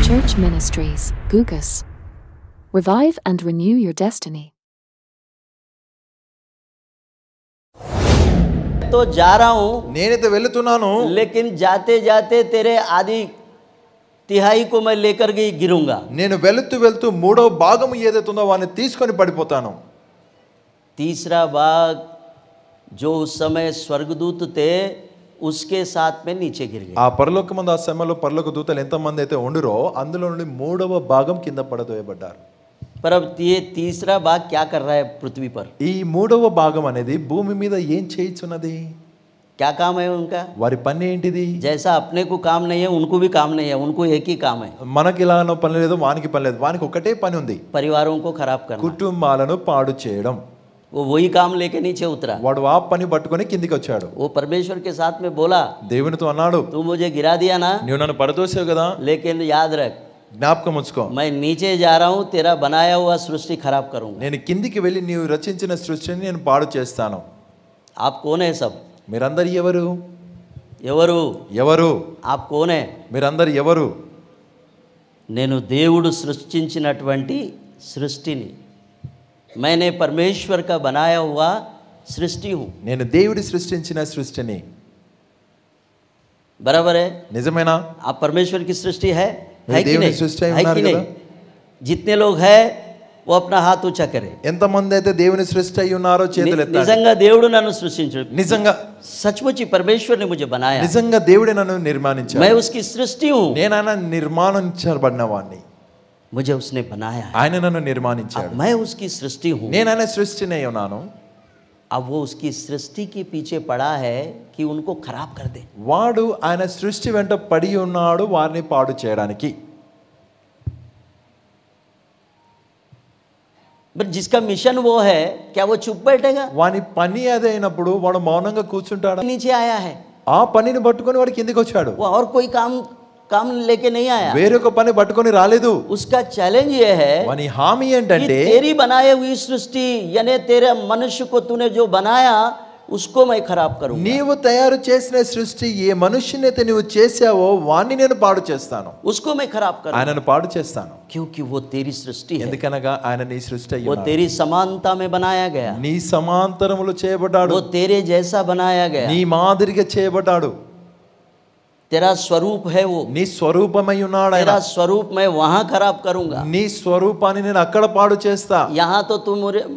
Church Ministries, Gugus. Revive and renew your destiny. तो जा रहा हूं నేనైతే వెళ్తున్నాను लेकिन जाते जाते तेरे आधी तिहाई को मैं लेकर गई गिरूंगा। నేను వెళ్తూ మూడవ భాగం ఏదైతే ఉందో వాని తీసుకొని పడిపోతాను। तीसरा भाग जो उस समय स्वर्गदूत थे उसके साथ में नीचे गिर गए। ఆ పరలోకమందు ఆ సమయంలో పరలోక దూతలు ఎంతమంది అయితే ఉండిరో అందులో నుండి మూడవ భాగం కింద పడదోయబడ్డారు। पर अब ये तीसरा भाग क्या कर रहा है पृथ्वी पर? ఈ మూడవ భాగం అనేది భూమి మీద ఏం చేయుచున్నది? क्या काम है उनका? వారి పని ఏంటిది? जैसा अपने को काम नहीं है उनको भी काम नहीं है, उनको एक ही काम है, మనకి ఇలానో పని లేదు వానికి పని లేదు, వానికి ఒకటే పని ఉంది, परिवारों को खराब करना। కుటుంబాలను పాడు చేయడం। वो वही काम लेके नीचे उतरा। వాడు ఆ పని పట్టుకొని కిందికి వచ్చాడు। वो परमेश्वर के साथ में बोला, దేవునితో అన్నాడు, तू मुझे गिरा दिया ना, నీవు నన్ను పడదోసావు కదా, लेकिन याद रख జ్ఞాపకం ఉంచుకో, मैं नीचे जा रहा हूँ, तेरा बनाया हुआ सृष्टि खराब करूंगा। నేను కిందికి వెళ్ళి నీవు రచించిన సృష్టిని నేను పాడు చేస్తాను। आप कौन है सब? మీరందరూ ఎవరు? ఎవరు? ఎవరు? आप कौन है? మీరందరూ ఎవరు? నేను దేవుడు సృష్టించినటువంటి సృష్టిని, मैंने परमेश्वर का बनाया हुआ सृष्टि हूँ। నేను దేవుడి సృష్టించిన సృష్టిని। बराबर है? నిజమేనా? आप परमेश्वर की सृष्टि है कि దేవుని नहीं? సృష్టి అయి है ఉన్నారు कि కదా? नहीं? जितने लोग हैं वो अपना हाथ ऊंचा करे। ఎంతమంది అయితే దేవుని సృష్టి అయి ఉన్నారో చేతులు ఎత్తండి। నిజంగా దేవుడు నన్ను సృష్టించాడు। నిజంగా सचमुच ही परमेश्वर ने मुझे बनाया। నిజంగా దేవుడే నన్ను నిర్మాణించాడు। मैं उसकी सृष्टि हूँ। నేను ఆయన నిర్మాణించబడిన వాడిని। मुझे उसने बनाया है। ఆయన నన్ను నిర్మాణించాడు। अब मैं उसकी सृष्टि हूँ। నేను ఆయన సృష్టిని అయి ఉన్నాను। अब वो उसकी सृष्टि के पीछे पड़ा है कि उनको खराब कर दे। వాడు ఆయన సృష్టి వెంట పడి ఉన్నాడు వారిని పాడు చేయడానికి। बट जिसका मिशन वो है, क्या वो चुप बैठेगा? వాని పని అదైనప్పుడు వాడు మౌనంగా కూర్చుంటాడు। नीचे आया है, ఆ పనిని పట్టుకొని వాడు కిందికి వచ్చాడు। वो और कोई काम लेके नहीं आया। వేరొక పని పట్టుకొని రాలేదు। उसका चैलेंज ये है వాని హామీ कि ఏంటంటే तेरी बनाई हुई सृष्टि यानी तेरे मनुष्य को तूने जो बनाया उसको मैं खराब करूंगा। నీవు తయారు చేసిన సృష్టి ఏ మనుష్యునైతే నువ్వు చేసావో వాణ్ణి నేను పాడు చేస్తాను, उसको मैं खराब करूंगा, ఆయనను పాడు చేస్తాను। क्योंकि वो तेरी सृष्टि है, ఎందుకనగా ఆయన నీ సృష్టి అయి वो ఉన్నాడు। तेरी समानता में बनाया गया, నీ సమాంతరములు చేయబడ్డాడు, वो तेरे जैसा बनाया गया, నీ మాదిరిగా చేయబడ్డాడు, तेरा स्वरूप है वो, నీ స్వరూపమై ఉన్నాడు ఆయన। तेरा स्वरूप मैं वहां खराब करूंगा। నీ స్వరూపాన్ని నేను అక్కడ పాడు చేస్తా। यहाँ तो तू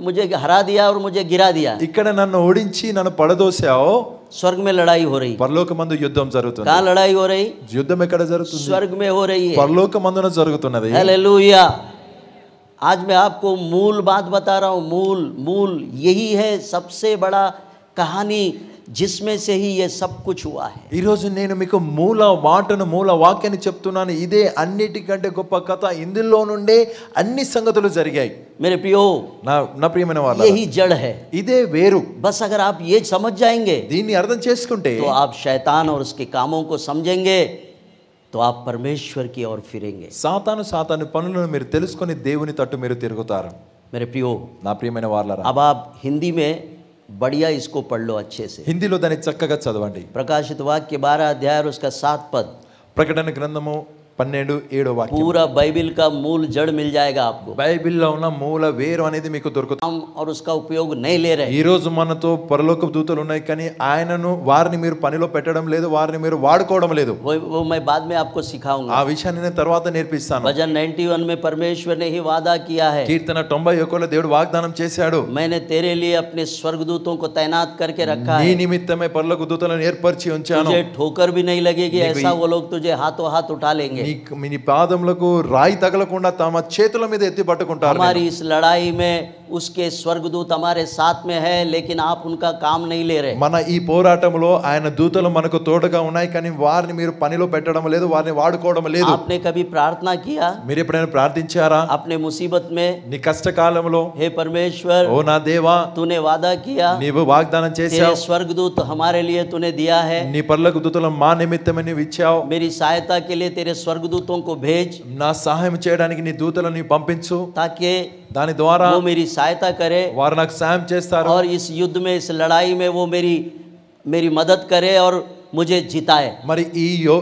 मुझे हरा दिया और मुझे गिरा दिया। ఇక్కడ నన్ను ఓడించి నన్ను పడదోసావు, स्वर्ग में लड़ाई हो रही। పరలోకమందు యుద్ధం జరుగుతుంది। कहाँ लड़ाई हो रही? యుద్ధం ఎక్కడ జరుగుతుంది? स्वर्ग में हो रही है। పరలోకమందున జరుగుతున్నది। हालेलुया। आज मैं आपको मूल बात बता रहा हूँ। मूल यही है सबसे बड़ा कहानी जिसमें से ही ये सब कुछ हुआ है। ఈ రోజు నేను మీకు మూల వాక్యాన్ని చెప్తున్నాను। ఇదే అన్నిటికంటే గొప్ప కథ, ఇందులో నుండే అన్ని సంగతులు జరిగాయి। मेरे प्रियो, నా ప్రియమైన వాళ్ళారా, यही जड़ है। ఇదే వేరు। बस अगर आप ये समझ जाएंगे దీన్ని అర్థం చేసుకుంటే तो आप शैतान और उसके कामों को समझेंगे, तो आप परमेश्वर की ओर फिरेंगे। సాతాను పనులను మీరు తెలుసుకొని దేవుని తట్టు మీరు తిరుగుతారు। मेरे प्रियो, నా ప్రియమైన వాళ్ళారా, अब आप हिंदी में बढ़िया इसको पढ़ लो अच्छे से। హిందీలో దాన్ని చక్కగా చదవండి। प्रकाशित वाक्य 12 अध्याय और उसका 7 पद, ప్రకటన గ్రంథము 12:7 వాక్యం। पूरा बाइबिल का मूल जड़ मिल जाएगा आपको। బైబిల్లో ఉన్న మూల వేరు అనేది మీకు దొరుకుతుంది। हम और उसका उपयोग नहीं ले रहे। ఈ రోజు మనతో పరలోక దూతలు ఉన్నాయి, కానీ ఆయనను వారిని మీరు పనిలో పెట్టడం లేదు, వారిని మీరు వాడుకోవడం లేదు। वो मैं बाद में आपको सिखाऊंगा। ఆ విషయాన్ని నేను తర్వాత నేర్పిస్తాను। भजन 91 में परमेश्वर ने ही वादा किया है, కీర్తన 91లో దేవుడు వాగ్దానం చేశాడు, मैंने तेरे लिए अपने स्वर्गदूतों को तैनात करके रखा నీ है, నిమిత్తమే పరలోక దూతలను ఏర్పరిచి ఉంచాను। तुझे ठोकर भी नहीं लगेगी, ऐसा वो लोग तुझे हाथों हाथ उठा लेंगे। నీ పాదములకు రాయి తగలకుండా తమ చేతుల మీద ఎత్తి పట్టుకుంటారు। हमारी इस लड़ाई में उसके स्वर्गदूत हमारे साथ में है, लेकिन आप उनका काम नहीं ले रहे। మన ఈ పోరాటంలో ఆయన దూతలు మనకు తోడుగా ఉన్నాయి, కానీ వారిని మీరు పనిలో పెట్టడం లేదు, వారిని వాడుకోవడం లేదు। आपने कभी प्रार्थना किया మీరు ఎప్పుడైనా ప్రార్థించారా? अपने मुसीबत में, నీ కష్టకాలంలో, हे परमेश्वर, ఓ నా దేవా, तूने वादा किया, నీవు వాగ్దానం तेरे చేశావు, स्वर्गदूत हमारे लिए तूने दिया है, నీ పరలోక దూతలు మా నిమిత్తమే నీవు ఇచ్చావు, मेरी सहायता के लिए तेरे स्वर्गदूतों को भेज, నా సహాయం చేయడానికి నీ దూతలను పంపించు, ताकि దాని ద్వారా वो मेरी सहायता करे వారు నాకు సాయం చేస్తారు, और इस युद्ध में, इस लड़ाई में वो मेरी मदद करे और मुझे जिताए। మరి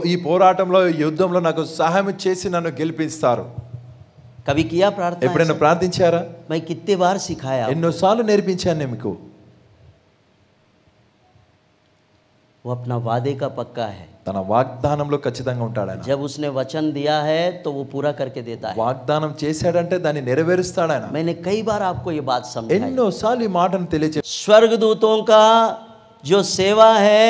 ఈ పోరాటంలో యుద్ధంలో నాకు సహాయం చేసి నన్ను గెలిపిస్తారు. कभी किया प्रार्थना? ఎప్పుడైనా ప్రార్థించారా? मैं कितने बार सिखाया, ఎన్నోసార్లు నేర్పించాను నేను మీకు. वो अपना वादे का पक्का है। తన వాగ్దానంలో ఖచ్చితంగా ఉంటాడు ఆయన. जब उसने वचन दिया है तो वो पूरा करके देता है। వాగ్దానం చేశాడంటే దాన్ని నెరవేరుస్తాడు ఆయన. मैंने कई बार आपको ये बात समझाई। ఎన్నోసార్లు ఈ మాటను తెలియజే स्वर्गदूतों का जो सेवा है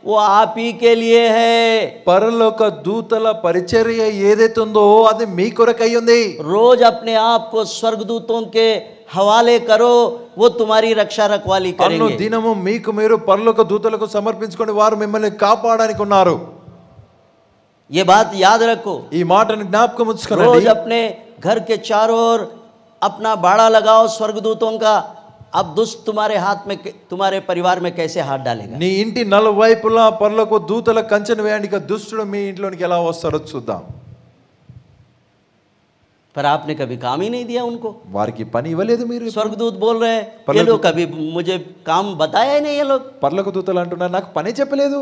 वो आप ही के लिए है। పరలోక దూతల పరిచర్య ఏదైతే ఉందో అది మీ కొరకై ఉంది. रोज अपने आप को स्वर्गदूतों के हवाले करो, वो तुम्हारी रक्षा रखवाली అన్ను करेंगे। దినము మీకు మీరు పరలోక దూతలకు సమర్పించుకొని వారు మిమ్మల్ని కాపాడడానికి ఉన్నారు. ये बात याद रखो। ఈ మాటను జ్ఞాపకం रोज ఉంచుకోండి. अपने घर के चारों ओर अपना बाड़ा लगाओ स्वर्गदूतों का। अब दुष्ट तुम्हारे हाथ में, तुम्हारे परिवार में कैसे हाथ डालेगा? నీ ఇంటి నలువైపులా పరలోక దూతల కంచెను వేయండి. ఇక దుష్టుడు మీ ఇంట్లోనికి ఎలా వస్తారో చూద్దాం. पर आपने कभी काम ही नहीं दिया उनको। వారికి పని ఇవ్వలేదు మీరు. स्वर्गदूत बोल रहे हैं, ये लोग कभी मुझे काम बताया ही नहीं। ये लोग, పరలోక దూతలు అంటున్నారు నాకు పని చెప్పలేదు,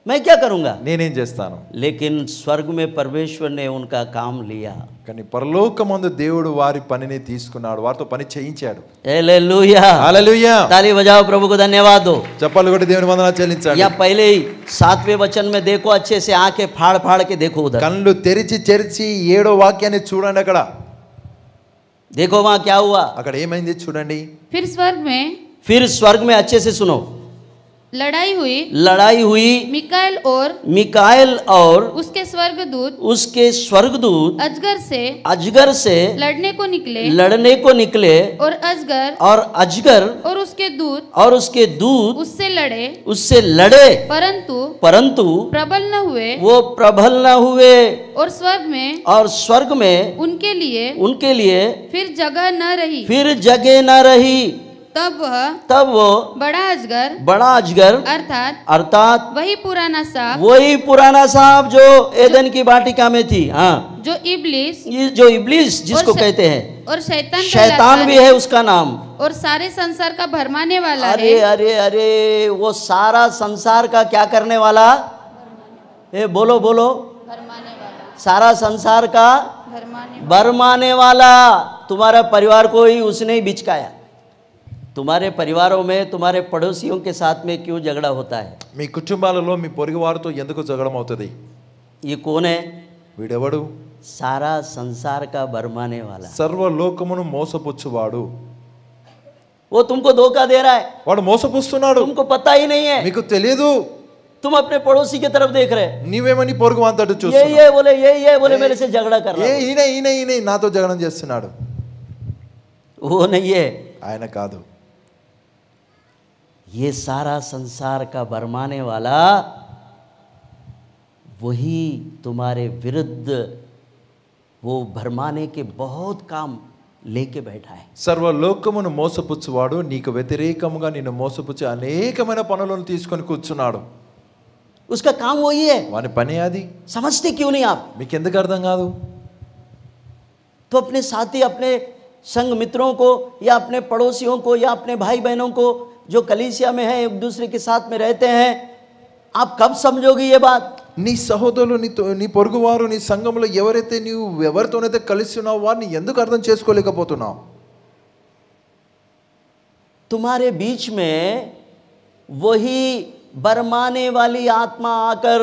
मैं क्या करूंगा? నేనేం చేస్తాను. लेकिन स्वर्ग में परमेश्वर ने उनका काम लिया। కానీ పరలోకమందు దేవుడు వారి పనిని తీసుకున్నాడు, వారితో పని చేయించాడు. हालेलुया, హల్లెలూయా. ताली बजाओ, प्रभु को धन्यवाद दो। చెప్పాలి కూడా దేవుని వందనాలు చెల్లించండి. या पहले ही 7वें वचन में देखो, अच्छे से आंखें फाड़ फाड़ के देखो उधर, కళ్ళు తెరిచి తెరిచి 7వ వాక్యాన్ని చూడండి. అక్కడ देखो वहां क्या हुआ। అక్కడ ఏమైంది చూడండి. फिर स्वर्ग में अच्छे से सुनो, लड़ाई हुई मिकाएल और उसके स्वर्गदूत अजगर से लड़ने को निकले और अजगर और उसके दूत उससे लड़े परंतु प्रबल न हुए। वो प्रबल न हुए। और स्वर्ग में उनके लिए फिर जगह न रही। तब वो बड़ा अजगर अर्थात वही पुराना सांप जो एदन की वाटिका में थी, हाँ, जो इब्लीस जिसको कहते हैं, और शैतान भी है उसका नाम, और सारे संसार का भरमाने वाला अरे है। अरे अरे वो सारा संसार का क्या करने वाला? बोलो भरमाने वाला, सारा संसार का भरमाने वाला। तुम्हारा परिवार को ही उसने ही बिचकाया। तुम्हारे परिवारों में तुम्हारे पड़ोसियों के साथ में क्यों झगड़ा होता है? మీ కుటుంబాలలో మీ పొరుగు వారితో ఎందుకు జగడం అవుతుంది? ये कौन है? వీడెవడు? सारा संसार का भरमाने वाला। సర్వలోకమును మోసపుచ్చువాడు. वो तुमको धोखा दे रहा है, వాడు మోసపుస్తున్నాడు, तुमको पता ही नहीं है। మీకు తెలియదు. तुम अपने पड़ोसी की तरफ देख रहे, నీవేమని పొరుగు వాంతటి ये చూస్తున్నావు. ये बोले मेरे से झगड़ा कर रहा है। ఈయన నాతో జగడం చేస్తున్నాడు. वो नहीं है, ఆయన కాదు. ये सारा संसार का भरमाने वाला वही तुम्हारे विरुद्ध वो भरमाने के बहुत काम लेके बैठा है। సర్వలోకమును మోసపుచ్చువాడు నీకు వ్యతిరేకముగా నిన్ను మోసపుచ్చి అనేకమైన పనులను తీసుకొని కూర్చున్నాడు. उसका काम वही है। వాని పని అది. समझते क्यों नहीं आप? మీకు ఎందుకు అర్థం కాదు? तो अपने साथी, अपने संग मित्रों को या अपने पड़ोसियों को या अपने भाई बहनों को जो कलीसिया में है, एक दूसरे के साथ में रहते हैं, आप कब समझोगे ये बात? నీ సహోదరులు నీ పొరుగువారు నీ సంఘంలో ఎవరైతే నీవు ఎవరితోనైతే కలిసి ఉన్నావు వారిని ఎందుకు అర్థం చేసుకోలేకపోతున్నావు? तुम्हारे बीच में वही भरमाने वाली आत्मा आकर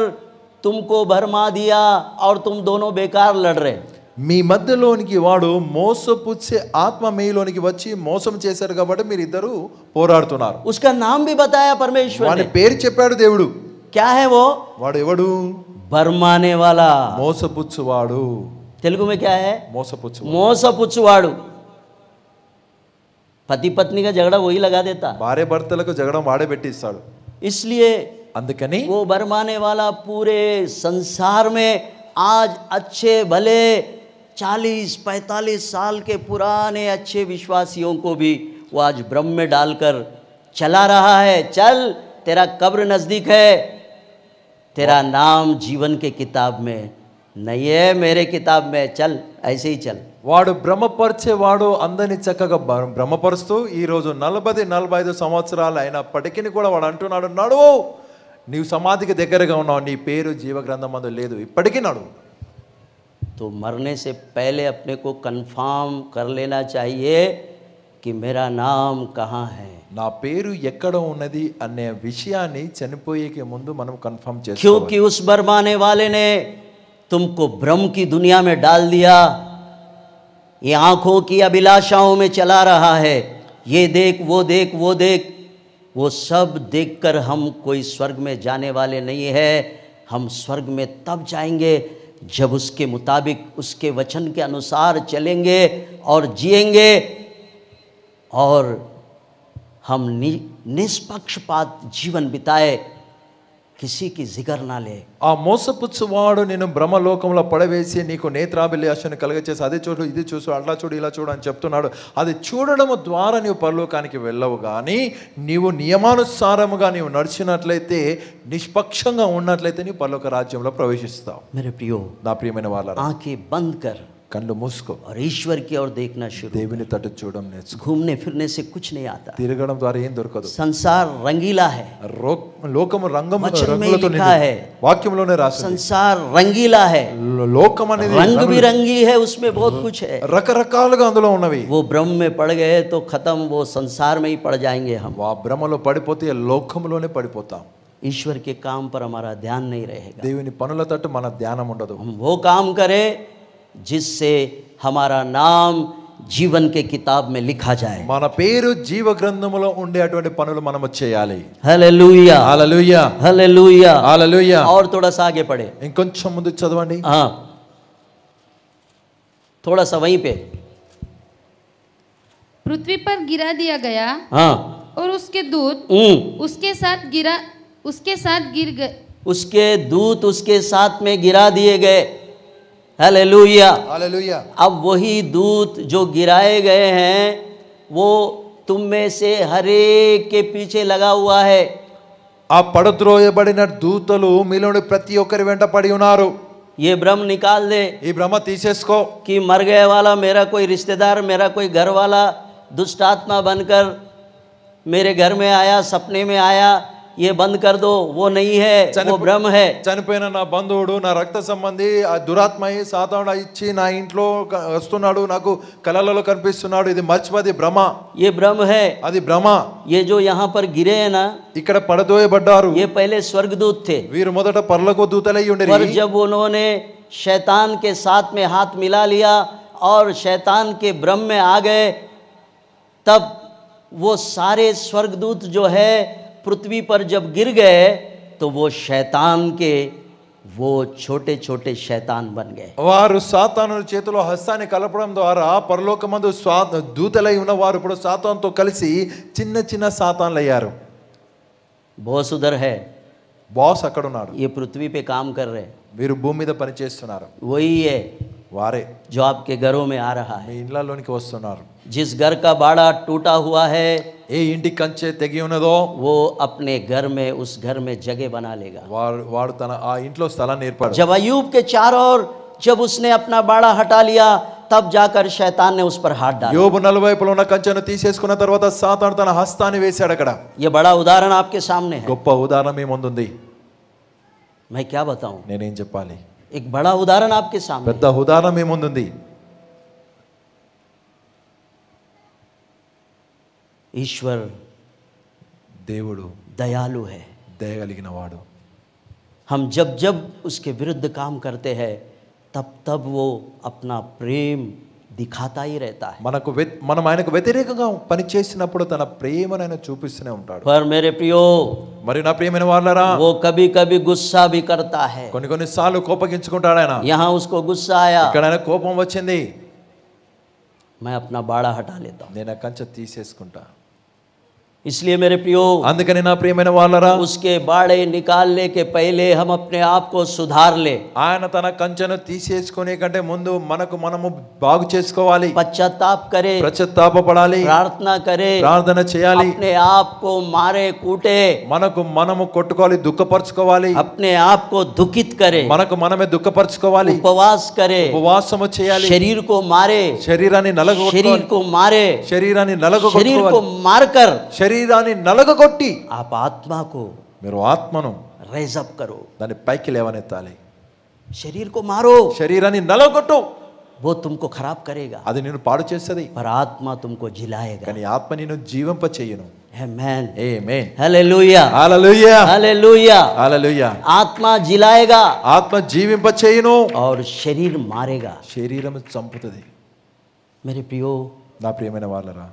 तुमको भरमा दिया और तुम दोनों बेकार लड़ रहे। మీ మధ్యలోనికి వాడు మోసపుచ్చే ఆత్మ మీలోనికి వచ్చి మోసం చేశారు కాబట్టి మీరు ఇద్దరు పోరాడుతున్నారు. उसका नाम भी बताया परमेश्वर వాని ने। పేరు చెప్పాడు దేవుడు. क्या है वो? వాడు ఎవడు? भरमाने वाला। మోసపుచ్చువాడు. तेलुगु में क्या है? మోసపుచ్చువాడు. మోసపుచ్చువాడు। पति पत्नी का झगड़ा वही लगा देता। భార్య భర్తలకు జగడం వాడే పెట్టిస్తాడు. इसलिए అందుకని वो भरमाने वाला पूरे संसार में आज अच्छे भले 40-45 साल के पुराने अच्छे विश्वासियों को भी वो आज भ्रम में डालकर चला रहा है। चल, तेरा कब्र नजदीक है, तेरा नाम जीवन के किताब में नहीं है, मेरे किताब में, चल ऐसे ही चल। వాడు భ్రమపరిచేవాడు అందరినీ చక్కగా భ్రమపరుస్తూ ఈరోజు 40-45 సంవత్సరాలు అయినప్పటికీ కూడా వాడు అంటున్నాడు, నడువు, నీవు సమాధికి దగ్గరగా ఉన్నావు, నీ పేరు జీవ గ్రంథమందు లేదు, ఇప్పటికీ నడువు. तो मरने से पहले अपने को कंफर्म कर लेना चाहिए कि मेरा नाम कहाँ है. నా పేరు ఎక్కడ ఉన్నది అనే విషయాన్ని చనిపోయేకి ముందు మనం కన్ఫర్మ్ చేసుకోవాలి. क्योंकि उस भरमाने वाले ने तुमको भ्रम की दुनिया में डाल दिया. ये आंखों की अभिलाषाओं में चला रहा है, ये देख वो देख वो देख. वो सब देखकर हम कोई स्वर्ग में जाने वाले नहीं है. हम स्वर्ग में तब जाएंगे जब उसके मुताबिक उसके वचन के अनुसार चलेंगे और जिएंगे और हम निष्पक्षपात जीवन बिताए, किसी की जिगर ना ले. ఆ మోసపుచ్చువాడు నేను బ్రహ్మలోకంలో పడవేసి నీకు నేత్రాభిలాషను కలగచేసి అదే చూడు ఇది చూసు అట్లా చూడు ఇలా చూడు అని చెప్తున్నాడు. అది చూడడం ద్వారా నీవు పరలోకానికి వెళ్ళవు, కానీ నీవు నియమానుసారముగా నీవు నడిచినట్లయితే, నిష్పక్షంగా ఉన్నట్లయితే నీవు పరలోక రాజ్యంలో ప్రవేశిస్తావు. मेरे प्रियो, నా ప్రియమైన వాళ్ళారా, आंखें बंद कर కళ్ళు మూసుకో, और ईश्वर की ओर देखना शुरू. దేవుని తట్టు చూడడం నేర్చుకో. घूमने फिरने से कुछ नहीं आता. తిరగడం ద్వారా ఏం దొరకదు. संसार रंगीला है. లోకము రంగము वचन में రంగులతో लिखा है. వాక్యంలోనే రాసింది. संसार रंगीला है, లోకం అనేది रंग बिरंगी है, उसमें बहुत कुछ है. రకరకాలుగా అందులో ఉన్నవి. वो ब्रह्म में पड़ गए तो खत्म, वो संसार में ही पड़ जाएंगे हम. ఆ భ్రమలో పడిపోతే లోకంలోనే పడిపోతాం. ईश्वर के काम पर हमारा ध्यान नहीं रहेगा. దేవుని పనుల తట్టు మన ధ్యానం ఉండదు. हम वो काम करें जिससे हमारा नाम जीवन के किताब में लिखा जाए. మన పేరు జీవ గ్రంథములో ఉండే అటువంటి పనులు మనము చేయాలి. हालेलुया, హల్లెలూయా, हालेलुया, హల్లెలూయా. और थोड़ा सा आगे पढ़े. ఇంకొంచెం ముందు చదవండి. हाँ, थोड़ा सा वहीं पे. पृथ्वी पर गिरा दिया गया हाँ, और उसके दूत उसके साथ गिर गए. उसके दूत उसके साथ में गिरा दिए गए. हालेलुया. హల్లెలూయా. अब वही दूत जो गिराए गए हैं वो तुम में से हर एक के पीछे लगा हुआ है. ఆ పడద్రోయబడిన దూతలు మీలోని ప్రతి ఒక్కరి వెంట పడి ఉన్నారు. ये भ्रम निकाल दे ఈ భ్రమ తీసేసుకో. कि मर गए वाला मेरा कोई रिश्तेदार, मेरा कोई घर वाला दुष्ट आत्मा बनकर मेरे घर में आया, सपने में आया, ये बंद कर दो. वो नहीं है, वो भ्रम है. చనిపోయిన నా బంధువుడు, నా రక్త సంబంధి, ఆ దురాత్మయి సాతానుడు ఇచ్చి నా ఇంట్లో వస్తున్నాడు, నాకు కలలలో కనిపిస్తున్నాడు, ఇది మర్చిపోది భ్రమ. ये भ्रम है. అది భ్రమ. ये जो यहाँ पर गिरे हैं ना, ఇక్కడ పడదోయబడ్డారు. ये पहले स्वर्गदूत थे. వీరు మొదట పరలోక దూతలై पर ఉండేది. जब उन्होंने शैतान के साथ में हाथ मिला लिया और शैतान के भ्रम में आ गए, तब वो सारे स्वर्गदूत जो है पृथ्वी पर जब गिर गए तो वो शैतान के वो छोटे छोटे शैतान बन गए. వారు సాతాను చేతిలో హస్తాన్ని కలపడం ద్వారా పరలోకమందు దూతలై ఉన్న వారు ఇప్పుడు సాతానుతో కలిసి చిన్న చిన్న సాతాన్లు అయ్యారు. बहुत उधर है, బాస్ అక్కడ ఉన్నాడు, ये पृथ्वी पे काम कर रहे हैं. వీరు భూమి మీద పని చేస్తున్నారు. वही है వారే जो आपके घरों में आ रहा మీ है. ఇండ్లలోనికి వస్తున్నారు. जिस घर का बाड़ा टूटा हुआ है ఏ ఇంటి కంచె తెగి ఉన్నదో वो अपने घर में उस घर में जगह बना लेगा. వాడు తన ఆ ఇంట్లో స్థలాన్ని ఏర్పాటు. जब अय्यूब के चारों ओर जब उसने अपना बाड़ा हटा लिया, तब जाकर शैतान ने उस पर हाथ डाला. యోబు నలువైపులో ఉన్న కంచెను తీసేసుకున్న తర్వాత సాతాను తన హస్తాన్ని వేశాడు అక్కడ. ये बड़ा उदाहरण आपके सामने है. గొప్ప ఉదాహరణ మీ ముందుంది. मैं क्या बताऊं, నేనేం చెప్పాలి? एक बड़ा उदाहरण आपके सामने. పెద్ద ఉదాహరణ మీ ముందుంది. ईश्वर దేవుడు दयालु है. దయగలిగిన వాడు. हम जब जब उसके विरुद्ध काम करते हैं तब तब वो अपना प्रेम दिखाता ही रहता है. మనం ఆయనకు వ్యతిరేకంగా పని చేసినప్పుడు తన ప్రేమను ఆయన చూపిస్తూనే ఉంటాడు. पर मेरे प्रियो, మరి నా ప్రియమైన వాళ్ళారా, वो कभी कभी गुस्सा भी करता है. కొన్ని సార్లు కోపగించుకుంటాడు ఆయన. यहाँ उसको गुस्सा आया, ఇక్కడ ఆయన కోపం వచ్చింది, मैं अपना बाड़ा हटा लेता हूं. నేను ఆ కంచె తీసేసుకుంటా. इसलिए मेरे प्रियो, అందుకని నా ప్రియమైన వాళ్ళారా, उसके बाड़े निकालने के पहले हम अपने आप को सुधार ले. ఆయన తన కంచెను తీసేసుకునే కంటే ముందు మనము బాగు చేసుకోవాలి. पश्चाताप करे, పశ్చాత్తాపపడాలి, प्रार्थना करे, ప్రార్థన చేయాలి. अपने आप को मारे कूटे, మనము కొట్టుకోవాలి, దుఃఖపరచుకోవాలి. अपने आप को दुखित करे, మనమే దుఃఖపరచుకోవాలి. उपवास करे, ఉపవాసము చేయాలి. शरीर को मारे, శరీరాన్ని शरीर నలగొట్టుకోవాలి. को मारे, శరీరాన్ని शरीर को నలగొట్టుకోవాలి. मारकर శరీరాన్ని నలగొట్టి आप आत्मा को మీరు ఆత్మను रेज अप करो, దాన్ని పైకి లేవనెత్తాలి. शरीर को मारो, శరీరాన్ని నలగొట్టు, वो तुमको खराब करेगा, అది నిన్ను పాడు చేస్తుంది, पर आत्मा तुमको जिलाएगा. కానీ ఆత్మ నిన్ను జీవింప చేయను. आमेन, ఆమేన్, हालेलुया, హల్లెలూయా, हालेलुया. హల్లెలూయా. आत्मा जिलाएगा ఆత్మ జీవింప చేయను, और शरीर मारेगा. శరీరం చంపుతుంది. मेरे प्रियो, నా ప్రియమైన వాళ్ళరా,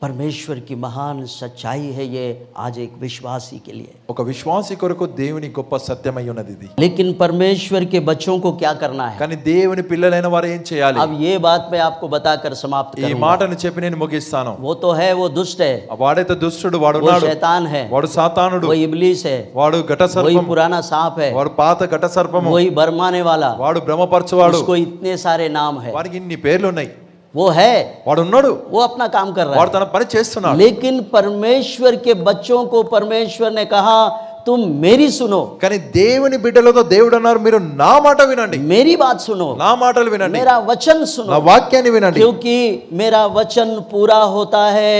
परमेश्वर की महान सच्चाई है ये आज एक विश्वासी के लिए. ఒక విశ్వాసి కొరకు దేవుని గొప్ప సత్యమై ఉన్నది ఇది. लेकिन परमेश्वर के बच्चों को क्या करना है? కానీ దేవుని పిల్లలైన వారు ఏం చేయాలి? अब ये बात मैं आपको बताकर समाप्त ఈ करूंगा. మాటను చెప్పి నేను ముగిస్తాను. वो तो है, वो दुष्ट है, వాడైతే దుష్టుడు, వాడు वो ఉన్నాడు, शैतान है, వాడు సాతానుడు, वो इब्लीस है, వాడు ఘట वही సర్పము, पुराना सांप है, వాడు పాత ఘట సర్పము, वही बरमाने वाला, వాడు భ్రమపరచువాడు, उसको इतने सारे नाम है. వానికి ఇన్ని పేర్లు ఉన్నాయి. वो है, వాడు ఉన్నాడు, वो अपना काम कर रहा వాడు है. తన పని చేస్తున్నాడు. लेकिन परमेश्वर के बच्चों को परमेश्वर ने कहा तुम मेरी सुनो, కానీ దేవుని బిడ్డలతో దేవుడు అన్నారు, మీరు నా మాట వినండి, मेरी बात सुनो, నా మాటలు వినండి, मेरा वचन నా सुनो, వాక్యాన్ని వినండి. क्योंकि मेरा वचन पूरा होता है,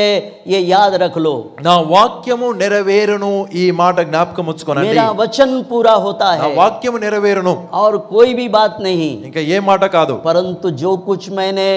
ये याद रख लो. నా వాక్యము నెరవేరును, ఈ మాట జ్ఞాపకం ఉంచుకోనండి. मेरा वचन पूरा होता నా है వాక్యము నెరవేరును, और कोई भी बात नहीं, ఇంకా ఏ మాట కాదు. परंतु जो कुछ मैंने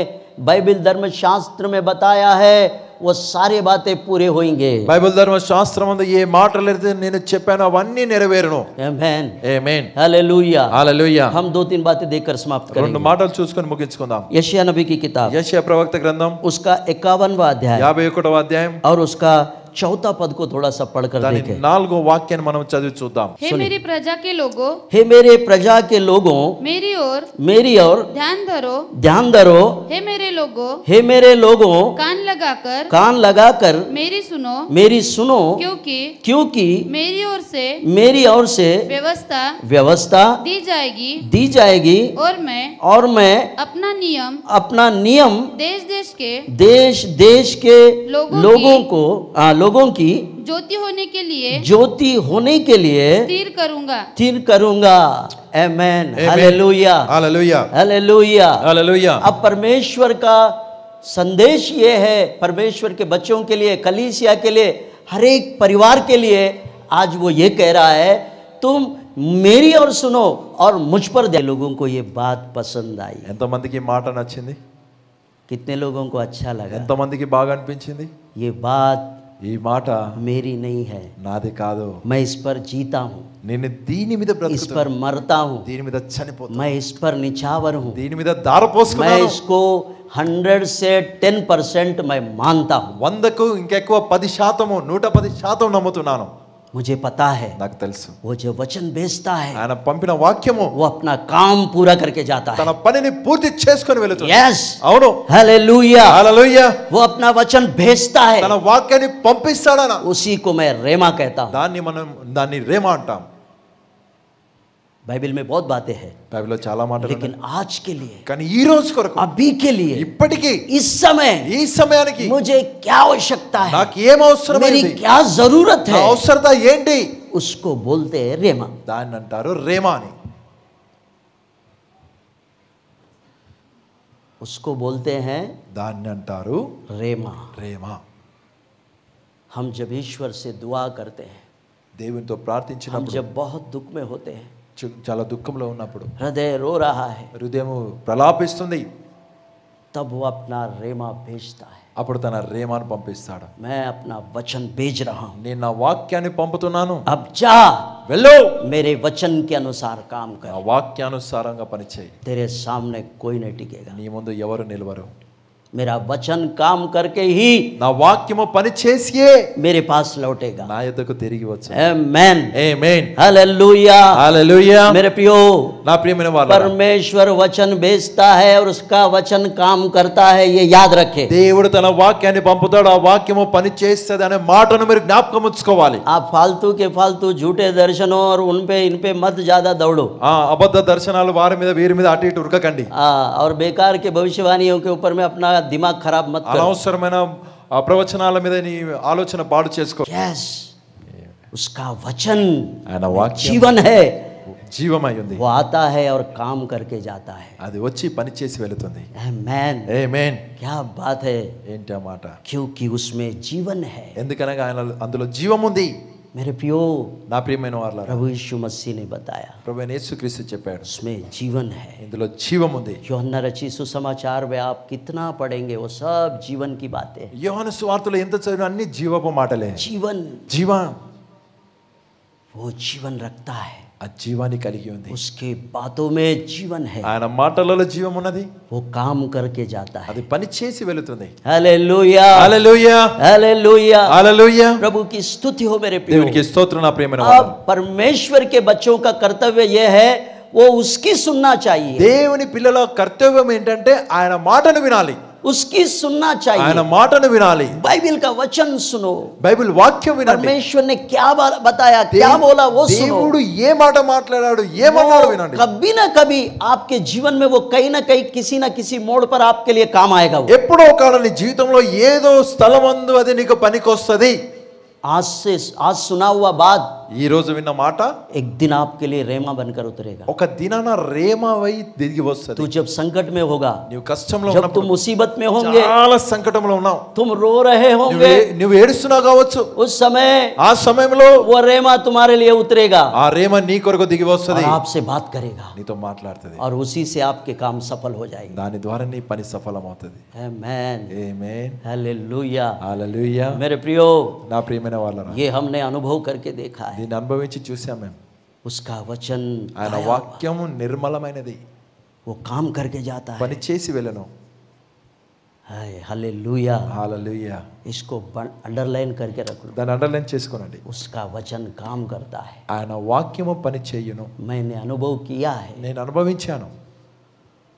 बाइबल धर्मशास्त्र में बताया है वो सारी बातें पूरे होंगे. బైబిల్ ధర్మశాస్త్రం అందు ఏ మాటలు అయితే నేను చెప్పాను అవన్నీ నెరవేరును. आमेन, ఆమేన్, हालेलुया. హల్లెలూయా. हम 2-3 बातें देखकर समाप्त రెండు करेंगे. మాటలు చూసుకొని ముగించుకుందాం. यशायाह नबी की किताब, యెషయా ప్రవక్త గ్రంథం उसका 51वां अध्याय 51వ అధ్యాయం और उसका 4था पद को थोड़ा सा पढ़कर దాని देखें. 4వ వాక్యాన్ని మనం చదివి చూద్దాం. हे मेरी प्रजा के लोगों, हे मेरे प्रजा के लोगों, मेरी ओर मेरी ओर ध्यान धरो. ध्यान धरो. हे मेरे लोगों, हे मेरे लोगों, कान लगाकर कान लगाकर मेरी सुनो, मेरी सुनो, क्योंकि मेरी ओर से मेरी ओर से व्यवस्था दी जाएगी और मैं अपना नियम देश देश के लोगों लोगों की ज्योति होने के लिए स्थिर करूंगा. आमेन, हालेलुया, హల్లెలూయా, हालेलुया. హల్లెలూయా. अब परमेश्वर का संदेश ये है, परमेश्वर के बच्चों के लिए, कलीसिया के लिए, हर एक परिवार के लिए आज वो ये कह रहा है तुम मेरी और सुनो और मुझ पर दे. लोगों को ये बात पसंद आई. ఎంతమందికి ఈ మాట నచ్చింది? कितने लोगों को अच्छा लगा? ఎంతమందికి బాగా అనిపించింది? ये बात ఈ మాట मेरी नहीं है, నాది కాదు, मैं इस पर जीता हूँ, నేను దీని మీద इस బ్రతుకుతాను, पर मरता हूँ, దీని మీద చనిపోతాను, मैं इस पर निछावर हूँ, దీని మీద దార मैं పోసుకున్నాను. इसको 100 से 10% मैं मानता हूँ. 100కు ఇంకెక్కువ 10%, 110% నమ్ముతున్నాను. मुझे पता है నాకు తెలుసు, वो जो वचन भेजता है ఆయన పంపిన వాక్యము वो अपना काम पूरा करके जाता है. తన పనిని పూర్తి చేసుకొని వెళుతుంది. यस, అవును, हालेलुया. హల్లెలూయా. वो अपना वचन भेजता है, తన వాక్యాన్ని పంపిస్తాడన, उसी को मैं रेमा कहता हूँ. దాన్ని రేమా అంటాం. बाइबल में बहुत बातें हैं, బైబిల్లో చాలా మాటలు ఉన్నాయి. लेकिन आज के लिए, కానీ ఈ రోజు కొరకు, अभी के लिए, ఇప్పటికీ, इस समय ఈ సమయానికి मुझे क्या आवश्यकता है, నాకు ఏం అవసరమైంది, मेरी क्या जरूरत నా है, అవసరత ఏంటి, उसको बोलते हैं रेमा. దాన్ని అంటారు రేమా అని. उसको बोलते हैं దాన్ని అంటారు रेमा. రేమా. हम जब ईश्वर से दुआ करते हैं, దేవునితో हम ప్రార్థించినప్పుడు, जब बहुत दुख में होते हैं, చాలా దుఃఖంలో ఉన్నప్పుడు, हृदय रो रहा है, హృదయము ప్రలాపిస్తుంది, तब वो अपना रेमा भेजता है. అప్పుడు తన రేమాను పంపిస్తాడు. मैं अपना वचन भेज रहा हूं, నేను నా వాక్యాన్ని పంపుతున్నాను, अब जा, వెళ్ళు, मेरे वचन के अनुसार काम నా कर. వాక్యానుసారంగా పనిచేయి. तेरे सामने कोई नहीं टिकेगा. నీ ముందు ఎవరు నిలవరు. मेरा वचन काम करके ही నా వాక్యము పని చేసియే मेरे पास लौटेगा. నా యొద్దకు తిరిగి వచ్చు. आमेन, ఆమేన్, हालेलुया. హల్లెలూయా. मेरे प्रियो, నా ప్రియమైన వారు, परमेश्वर वचन भेजता है और उसका वचन काम करता है, ये याद रखें. దేవుడు తన వాక్యాన్ని పంపుతాడు, ఆ వాక్యము పని చేస్తుంది అనే మాటను మీరు జ్ఞాపకం ఉంచుకోవాలి. आप फालतू के फालतू झूठे दर्शनों और उन पे मत ज्यादा दौड़ो. అబద్ధ దర్శనాలు వారి మీద వీరి మీద అటు ఇటు ఉరకకండి. और बेकार के भविष्यवाणियों के ऊपर में अपना दिमाग खराब मत करो. అనవసరమైన ప్రవచనాల మీద నీ ఆలోచన పాడు చేసుకో. यस, उसका वचन ఆయన వాక్యం जीवन है, జీవమై ఉంది, वो आता है और काम करके जाता है. అది వచ్చి పని చేసి వెళుతుంది. आमेन, ఆమేన్. क्या बात है, ఏంటి ఆ మాట? क्योंकि उसमें जीवन है. ఎందుకనగా ఆయన అందులో జీవం ఉంది. मेरे प्रियो, నా ప్రియమైన వారలారా, प्रभु यीशु मसीह ने बताया ప్రభువైన యేసుక్రీస్తు చెప్పాడు, उसमें जीवन है। ఇందులో జీవం ఉంది. यूहन्ना रचित सुसमाचार में आप कितना पढ़ेंगे, वो सब जीवन की बातें हैं। యోహాను సువార్తలో ఎంత చదివినా అన్ని జీవపు మాటలే. जीवन, జీవం, वो जीवन रखता है, ఆ జీవాన్ని కలిగి ఉంది. उसके बातों में जीवन है, ఆయన మాటలలో జీవం ఉన్నది, वो काम करके जाता है। అది పని చేసి వెళుతుంది. हालेलुया, హల్లెలూయా, हालेलुया, హల్లెలూయా. प्रभु की स्तुति हो मेरे प्रियो। దేవునికి స్తోత్రం నా ప్రియమైన వారలారా. अब परमेश्वर के बच्चों का कर्तव्य यह है, वो उसकी सुनना चाहिए, దేవుని పిల్లల కర్తవ్యం ఏంటంటే ఆయన మాటను వినాలి, उसकी सुनना ఆయన चाहिए। మాటను వినాలి. बाइबल का वचन सुनो, బైబిల్ వాక్యం వినండి. परमेश्वर ने क्या बताया, क्या बोला, वो सुनो। దేవుడు ఏ మాట మాట్లాడాడు, ఏమన్నాడు వినండి. कभी ना कभी आपके जीवन में वो कहीं ना कहीं किसी ना किसी मोड़ पर आपके लिए काम आएगा। वो ఎప్పుడో ఒకవేళ నీ జీవితంలో ఏదో స్థలమందు అది నీకు పనికొస్తది. आज सुना हुआ बात ఈ రోజు విన్న మాట एक दिन आपके लिए रेमा बनकर उतरेगा। ఒక దినాన రేమవై తిరిగి వస్తది. तू जब संकट में होगा, నీవు కష్టంలో जब तुम ఉన్నప్పుడు, मुसीबत में होंगे, చాలా సంకటంలో ఉన్నావు, तुम रो रहे होंगे, నువ్వు ఏడుస్తున్నావు కావచ్చు, उस समय ఆ సమయంలో वो रेमा तुम्हारे लिए उतरेगा ఆ రేమ నీ కొరకు దిగి और వస్తది, आपसे बात करेगा నీతో మాట్లాడుతుంది. और उसी से आपके काम सफल हो जाएंगे। దాని ద్వారా నీ పని సఫలమవుతుంది. आमेन, ఆమేన్, हालेलुया। హల్లెలూయా. मेरे प्रियो, నా ప్రియమైన వాళ్ళరా, ये हमने अनुभव करके देखा है। దీన్ని అనుభవించి చూసాం మేము. उसका वचन ఆయన आया, వాక్యము నిర్మలమైనది, वो काम करके जाता है। పని చేసి వెళ్ళను. हाय हालेलुया, హల్లెలూయా. इसको अंडरलाइन करके रख लो। దాన్ని అండర్లైన్ చేసుకోనండి. उसका वचन काम करता है, ఆయన వాక్యము పని చేయును. मैंने अनुभव किया है, నేను అనుభవించాను.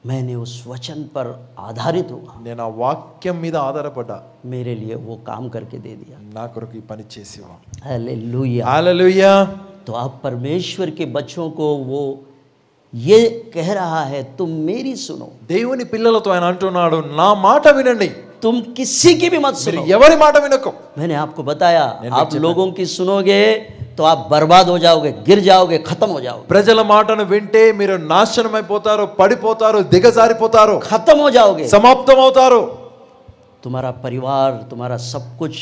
मैंने उस वचन पर आधारित हुआ, నేను ఆ వాక్యం మీద ఆధారపడ్డా, मेरे लिए वो काम करके दे दिया। నా కొరకు ఈ పని చేసేవా. हालेलुया। హల్లెలూయా. तो अब परमेश्वर के बच्चों को वो ये कह रहा है, तुम मेरी सुनो, దేవుని పిల్లలతో ఆయన అంటున్నాడు, నా మాట వినండి, तुम किसी की भी मत మీరు सुनो। ఎవరి మాట వినకు. मैंने आपको बताया, मैंने आप बच्चे लोगों की सुनोगे तो आप बर्बाद हो जाओगे, गिर जाओगे, खत्म हो जाओगे, ప్రజల మాటను వింటే మీరు నాశనం అయిపోతారు, పడిపోతారు, దిగజారిపోతారు, खत्म हो जाओगे। సమాప్తం అవుతారు. तुम्हारा परिवार, तुम्हारा सब कुछ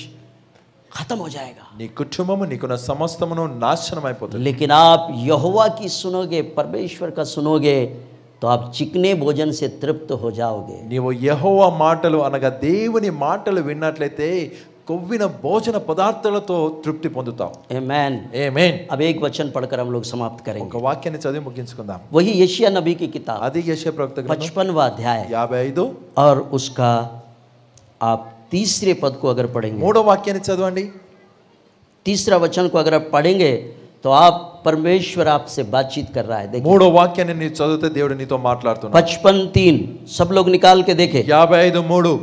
खत्म हो जाएगा। నీ కుటుంబము, నీకున్న సమస్తమును నాశనం అయిపోతుంది. लेकिन आप यहोवा की सुनोगे, परमेश्वर का सुनोगे, तो आप चिकने भोजन से तृप्त हो जाओगे। నీవు యెహోవా మాటలు అనగా దేవుని మాటలు విన్నట్లయితే కొవ్విన భోజన పదార్థాలతో తృప్తి పొందుతావు. आमेन। ఆమేన్. अब एक वचन पढ़कर हम लोग समाप्त ఒక करेंगे। వాక్యాన్ని చదివి ముగించుకుందాం. वही यशायाह नबी की किताब అది యెషయా ప్రవక్త గ్రంథం 55वां अध्याय 55 और उसका आप तीसरे पद को अगर पढ़ेंगे, మూడో వాక్యాన్ని చదవండి. तीसरा वचन को अगर आप पढ़ेंगे तो आप परमेश्वर आपसे बातचीत कर रहा है। देखिए మూడో వాక్యాన్ని నీ చదివితే దేవుడు నీతో మాట్లాడుతున్నాడు. 55:3 सब लोग निकाल के देखे। 55:3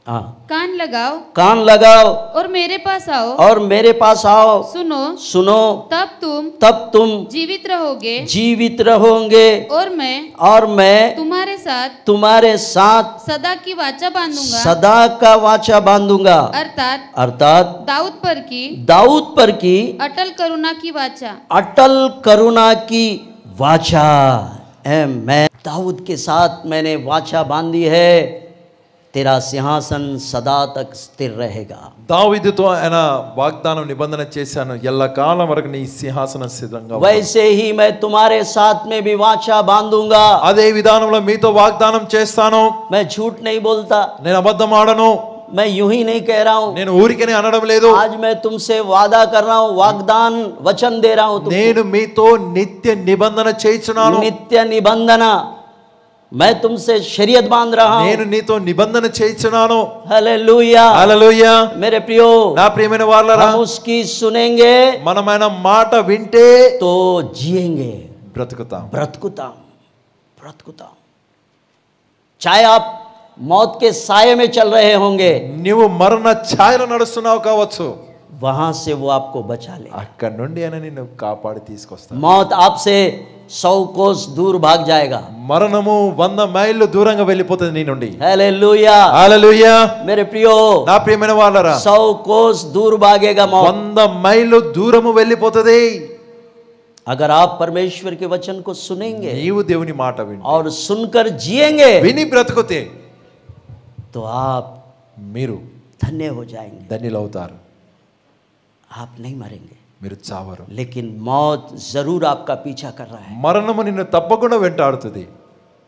हाँ, कान लगाओ कान लगाओ और मेरे पास आओ, और मेरे पास आओ, सुनो, सुनो, तब तुम जीवित रहोगे, जीवित रहोगे और मैं तुम्हारे साथ सदा की वाचा बांधूंगा, सदा का वाचा बांधूंगा, अर्थात दाऊद पर की अटल करुणा की वाचा। अटल करुणा की वाचा। मैं दाऊद के साथ मैंने वाचा बांधी है, तेरा सिंहासन सदा तक स्थिर रहेगा। దావీదుతో ఆయన వాగ్దానం నిబంధన చేశాను, ఎల్లకాలం వరకు నీ సింహాసనం స్థిరంగా ఉంటుంది. वैसे ही मैं तुम्हारे साथ में भी वाचा बांधूंगा। అదే విధానంలో మీతో వాగ్దానం చేస్తాను. मैं झूठ नहीं बोलता, నేను అబద్ధం ఆడను, मैं यूं ही नहीं कह रहा हूं। నేను ఊరికనే అనడం లేదు. आज मैं तुमसे वादा कर रहा हूं, वाग्दान वचन दे रहा हूं तुमको। నేను మీతో నిత్య నిబంధన చేస్తున్నాను. नित्य निबंधना, मैं तुमसे शरीयत बांध रहा నేను हूं। నీతో నిబంధన చేస్తున్నాను. हालेलुया। హల్లెలూయా. मेरे प्रियो, నా ప్రియమైన వారలారా, हम उसकी सुनेंगे మనమైన మాట వింటే तो जिएंगे, బ్రతుకుతాం. ब्रतकुताम ब्रतकुताम। चाहे आप मौत के साये में चल रहे होंगे, నీవు మరణ ఛాయలో నడుస్తున్నావు కావచ్చు, वहां से वो आपको बचा ले। అక్కడ నుండి ఆయన నిన్ను కాపాడి తీసుకొస్తాడు. मौत आपसे 100 कोस दूर भाग जाएगा। మరణము 100 మైళ్ళు దూరంగా వెళ్ళిపోతుంది నీ నుండి. हालेलुया। హల్లెలూయా. मेरे प्रियो, నా ప్రియమైన వాళ్ళారా, 100 कोस दूर भागेगा मौत। 100 మైళ్ళు దూరము వెళ్ళిపోతుంది. अगर आप परमेश्वर के वचन को सुनेंगे నీవు దేవుని మాట విని और सुनकर जिएंगे విని బ్రతుకుతే तो आप మీరు धन्य हो जाएंगे। ధన్యులవుతారు. आप नहीं मरेंगे, మీరు చావరు. लेकिन मौत जरूर आपका पीछा कर रहा है. మరణము నిన్ను తప్పకుండా వెంటాడుతుంది.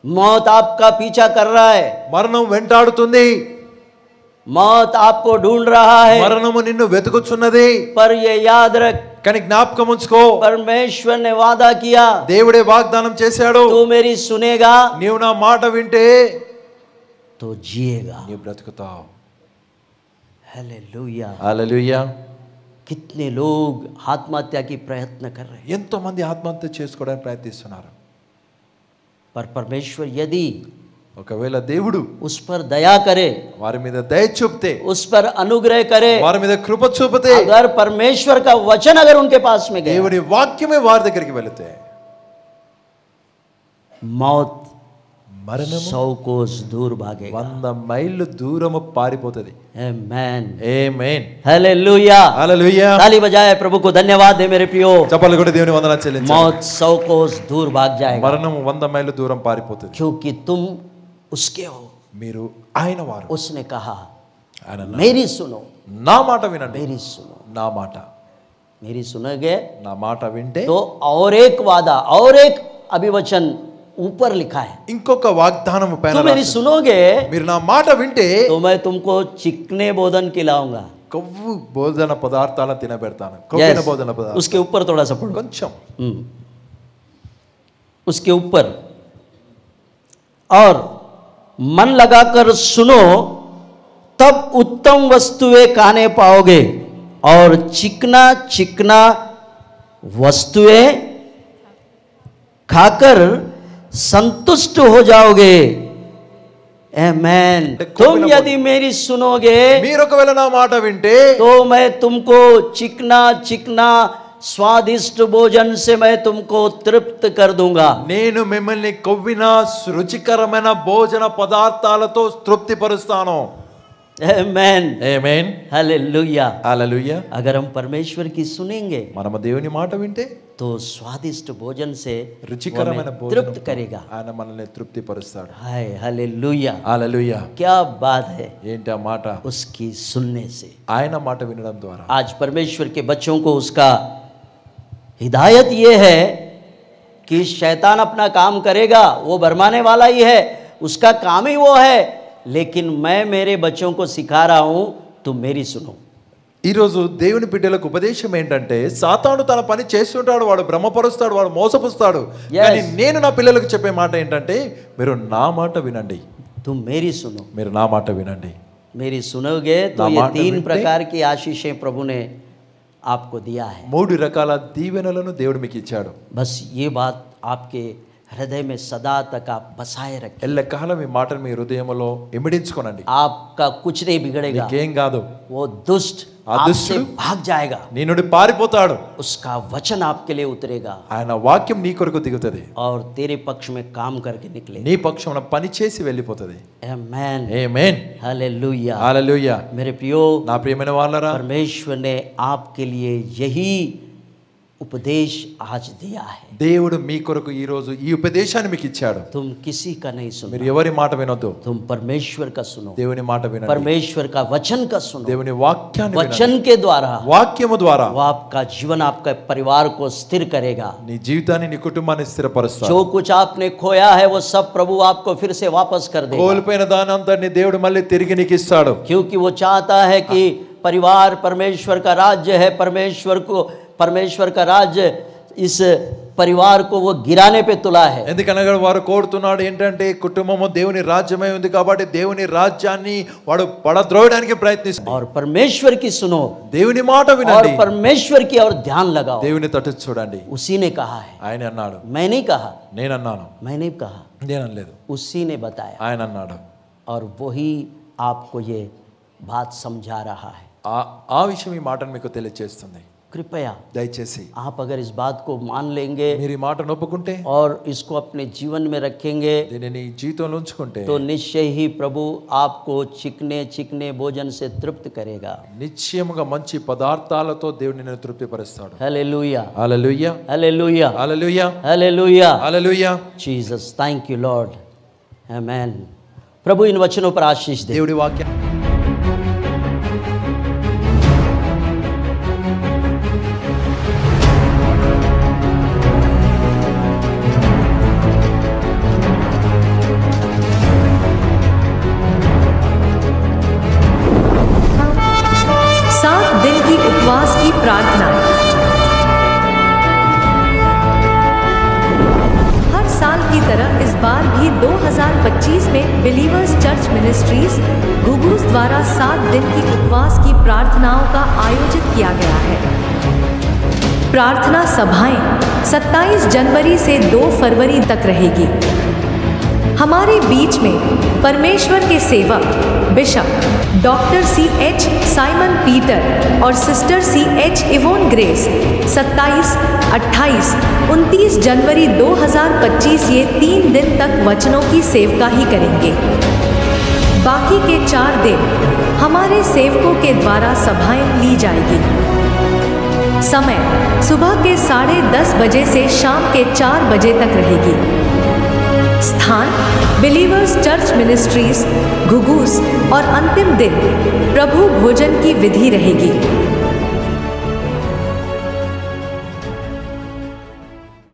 मौत आपका पीछा कर रहा है. మరణం వెంటాడుతుంది. मौत आपको ढूंढ रहा है. మరణము నిన్ను వెతుకుచున్నది. पर ये याद रख, కానీ జ్ఞాపకం ఉంచుకో, परमेश्वर ने वादा किया, దేవుడే వాగ్దానం చేశాడు, तू मेरी सुनेगा నీవు నా మాట వింటే तो जिएगा. నీవు బ్రతుకుతావు. हालेलुया. హల్లెలూయా. कितने लोग आत्महत्या की प्रयत्न कर रहे हैं, ఎంతో మంది ఆత్మహత్య చేసుకోవడానికి ప్రయత్నిస్తున్నారు. पर परमेश्वर यदि ఒకవేళ దేవుడు उस पर दया करे, వారి మీద దయ చూపితే, उस पर अनुग्रह करे, వారి మీద కృప చూపితే, अगर परमेश्वर का वचन अगर उनके पास में गया, దేవుడి వాక్యమే వారి దగ్గరికి వెళితే, मौत మరణము 100 कोस दूर भागेगा. 100 మైళ్ళు దూరము పారిపోతది. आमेन. ఆమేన్. हालेलुया. హల్లెలూయా. ताली बजाए, प्रभु को धन्यवाद दे मेरे प्रियो. చప్పట్లు కొట్టి దేవుని వందనాలు చెల్లించండి. मौत 100 कोस दूर भाग जाएगा, మరణము 100 మైళ్ళు దూరం పారిపోతది. क्योंकि तुम उसके हो. మీరు ఆయన వారు. उसने कहा, ఆయన मेरी सुनो, నా మాట వినండి. मेरी सुनो. నా మాట, मेरी सुनोगे నా మాట వింటే तो और एक वादा, और एक अभिवचन ऊपर लिखा है. ఇంకొక వాగ్దానము పైన तुम मेरी రాసి, सुनोगे మీరు నా మాట వింటే तो मैं तुमको चिकने भोजन खिलाऊंगा. కొవ్వు భోజన పదార్థాలను తినబెడతాను. కొవ్విన భోజన పదార్థాలు. उसके ऊपर थोड़ा सा पढ़ो. కొంచెం उसके ऊपर, और मन लगाकर सुनो, तब उत्तम वस्तुएं खाने पाओगे और चिकना चिकना वस्तुएं खाकर संतुष्ट हो जाओगे. आमेन. तुम यदि मेरी सुनोगे మీరు ఒకవేళ నా మాట వింటే तो मैं तुमको चिकना चिकना स्वादिष्ट भोजन से मैं तुमको तृप्त कर दूंगा. నేను మిమ్మల్ని కొవ్విన రుచికరమైన భోజన పదార్థాలతో తృప్తిపరుస్తాను. आमेन. ఆమేన్. हालेलुया. హల్లెలూయా. अगर हम परमेश्वर की सुनेंगे మనము దేవుని మాట వింటే तो स्वादिष्ट भोजन से वो రుచికరమైన हमें तृप्त करेगा. ఆయన మనల్ని తృప్తిపరుస్తాడు. हाय हालेलुया. హల్లెలూయా. क्या बात है ఏంటి ఆ మాట? उसकी सुनने से. ఆయన మాట వినడం ద్వారా आज परमेश्वर के बच्चों को उसका हिदायत ये है कि शैतान अपना काम करेगा, वो भरमाने वाला ही है, उसका काम ही वो है, लेकिन मैं मेरे बच्चों को सिखा रहा हूं, तुम मेरी सुनो. ఈరోజు దేవుని బిడ్డలకు ఉపదేశం ఏంటంటే, సాతాను తన పని చేస్తుంటాడు, వాడు భ్రమపరుస్తాడు, వాడు మోసపుస్తాడు. కానీ నేను నా పిల్లలకు చెప్పే మాట ఏంటంటే, మీరు నా మాట వినండి. तुम मेरी सुनो. మీరు నా మాట వినండి. मेरी सुनोगे तो ये 3 प्रकार की आशीषें प्रभु ने आपको दिया है. 3 రకాల దీవెనలను దేవుడు మీకు ఇచ్చాడు. बस ये बात आपके हृदय में सदा तक आप बसाए रखें. ఎల్లకాలం ఈ మాటను మీ హృదయంలో ఇమిడించుకోనండి. आपका कुछ नहीं बिगड़ेगा. నీకేం కాదు. वो दुष्ट आपसे भाग जाएगा. నీ నుండి పారిపోతాడు. उसका वचन आपके लिए उतरेगा ఆయన వాక్యం నీ కొరకు దిగుతుంది. और तेरे पक्ष में काम करके निकले. నీ పక్షమున పని చేసి వెళ్ళిపోతుంది. आमेन. ఆమేన్. हालेलुया. హల్లెలూయా. मेरे प्रियो, నా ప్రియమైన వాళ్ళరా, परमेश्वर ने आपके लिए यही उपदेश आज दिया है. దేవుడు మీ కొరకు ఈ రోజు ఈ ఉపదేశాన్ని మీకు ఇచ్చాడు. तुम किसी का नहीं सुनो, మీరు ఎవరి మాట వినొద్దు. तुम परमेश्वर का सुनो. దేవుని మాట వినండి. परमेश्वर का वचन का सुनो. దేవుని వాక్యాన్ని వినండి. वचन के द्वारा వాక్యము ద్వారా वो आपका जीवन, आपका परिवार को स्थिर करेगा. నీ జీవితాన్ని, నీ కుటుంబాన్ని స్థిరపరుస్తాడు. जो कुछ आपने खोया है वो सब प्रभु आपको फिर से वापस कर देगा. కోల్పోయిన దాని అంతటిని దేవుడు మళ్ళీ తిరిగి నీకు ఇస్తాడు. क्योंकि वो चाहता है कि परिवार परमेश्वर का राज्य है. परमेश्वर का राज्य इस परिवार को वो गिराने पे तुला है. ఎందుకనగా వారు కోరుతున్నాడు ఏంటంటే, కుటుంబము దేవుని రాజ్యమై ఉంది కాబట్టి దేవుని రాజ్యాన్ని వాడు పడద్రోయడానికి ప్రయత్నిస్తాడు. और परमेश्वर की सुनो, దేవుని మాట और వినండి. परमेश्वर की और ध्यान लगाओ. దేవుని తట్టు చూడండి. उसी ने कहा है, ఆయన అన్నాడు. मैं नहीं कहा, నేనన్నాను. मैं नहीं कहा, నేననలేదు. उसी ने बताया. ఆయన అన్నాడు. और वही आपको ये बात समझा रहा है. ఆ విషయం ఈ మాటను మీకు తెలియజేస్తుంది. कृपया దయచేసి आप अगर इस बात को मान लेंगे మీరు ఈ మాటను ఒప్పుకుంటే, और इसको अपने जीवन में रखेंगे, దీనిని జీవితంలో ఉంచుకుంటే, तो निश्चय ही प्रभु आपको चिकने चिकने भोजन से तृप्त करेगा. నిశ్చయముగా మంచి పదార్థాలతో దేవుడు నిన్ను తృప్తిపరుస్తాడు. Hallelujah. Hallelujah. Hallelujah. Hallelujah. Hallelujah. Hallelujah. Jesus, thank you Lord. Amen. प्रभु इन वचनों पर आशीष दे. దేవుడి వాక్యం प्रार्थनाएं। हर साल की तरह इस बार भी 2025 में बिलीवर्स चर्च मिनिस्ट्रीज घुघूस द्वारा 7 दिन की उपवास की प्रार्थनाओं का आयोजित किया गया है। प्रार्थना सभाएं 27 जनवरी से 2 फरवरी तक रहेगी। हमारे बीच में परमेश्वर के सेवक bishop doctor C.H. Simon Peter और सिस्टर C.H. इवोन ग्रेस 27, 28, 29 जनवरी 2025 ये 3 दिन तक वचनों की सेवकाही करेंगे। बाकी के 4 दिन हमारे सेवकों के द्वारा सभाएं ली जाएगी। समय सुबह के 10:30 बजे से शाम के 4 बजे तक रहेगी। स्थान बिलीवर्स चर्च मिनिस्ट्रीज घुघूस और अंतिम दिन प्रभु भोजन की विधि रहेगी।